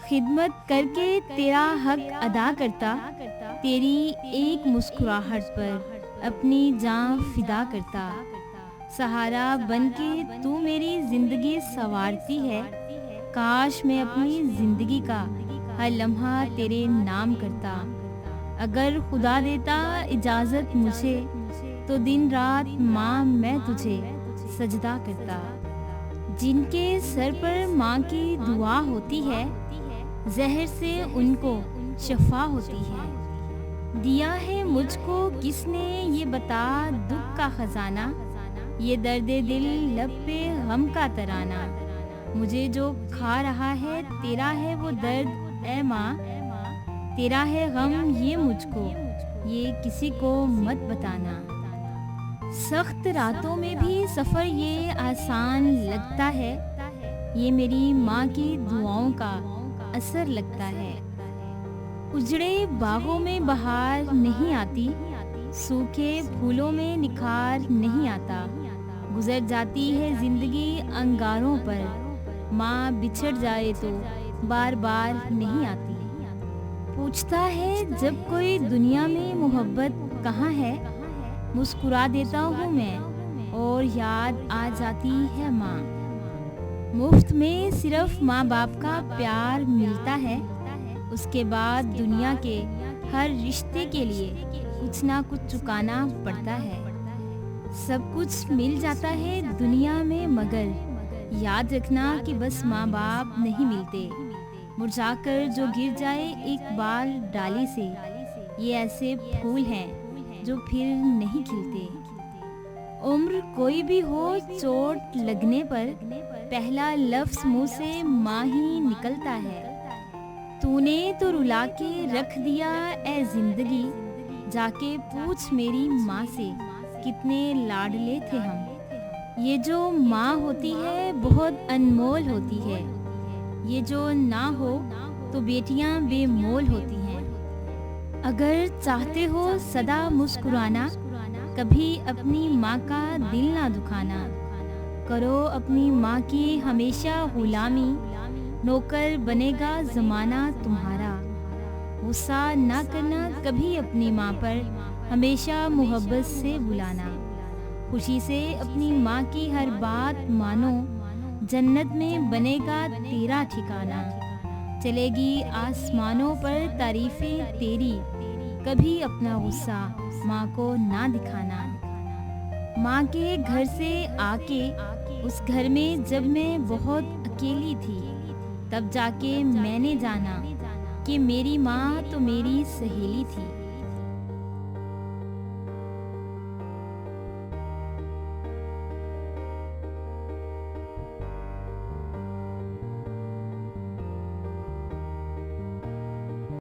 खिदमत करके तेरा हक अदा करता, तेरी एक मुस्कुराहट पर अपनी जान फिदा करता। सहारा बनके तू मेरी जिंदगी संवारती है, काश मैं अपनी जिंदगी का हर लम्हा तेरे नाम करता। अगर खुदा देता इजाज़त मुझे तो दिन रात माँ मैं तुझे सजदा करता। जिनके सर पर माँ की दुआ होती है, जहर से उनको शफा होती है। दिया है मुझको किसने ये बता दुख का खजाना, ये दर्दे दिल लब पे गम का तराना। मुझे जो खा रहा है तेरा है वो दर्द ए माँ, तेरा है गम ये मुझको ये किसी को मत बताना। सख्त रातों में भी सफ़र ये आसान लगता है, ये मेरी माँ की दुआओं का असर लगता है। उजड़े बागों में बहार नहीं आती, सूखे फूलों में निखार नहीं आता। गुजर जाती है जिंदगी अंगारों पर, माँ बिछड़ जाए तो बार बार नहीं आती। पूछता है जब कोई दुनिया में मोहब्बत कहाँ है, मुस्कुरा देता हूँ मैं और याद आ जाती है माँ। मुफ्त में सिर्फ माँ बाप का प्यार मिलता है, उसके बाद दुनिया के हर रिश्ते के लिए कुछ ना कुछ चुकाना पड़ता है। सब कुछ मिल जाता है दुनिया में मगर याद रखना कि बस माँ बाप नहीं मिलते। मुरझाकर जो गिर जाए एक बार डाली से, ये ऐसे फूल हैं जो फिर नहीं खिलते। उम्र कोई भी हो, चोट लगने पर पहला लफ्ज़ मुंह से माँ ही निकलता है। तूने तो रुला के रख दिया ए जिंदगी, जाके पूछ मेरी माँ से कितने लाडले थे हम। ये जो माँ होती है बहुत अनमोल होती है, ये जो ना हो तो बेटियां बेमोल होती हैं। अगर चाहते हो सदा मुस्कुराना, कभी अपनी माँ का दिल ना दुखाना। करो अपनी माँ की हमेशा गुलामी, नौकर बनेगा ज़माना तुम्हारा। गुस्सा ना करना कभी अपनी माँ पर, हमेशा मोहब्बत से बुलाना। खुशी से अपनी माँ की हर बात मानो, जन्नत में बनेगा तेरा ठिकाना। चलेगी आसमानों पर तारीफ़ें तेरी, कभी अपना गुस्सा माँ को ना दिखाना। माँ के घर से आके उस घर में जब मैं बहुत अकेली थी, तब जाके मैंने जाना कि मेरी माँ तो मेरी सहेली थी।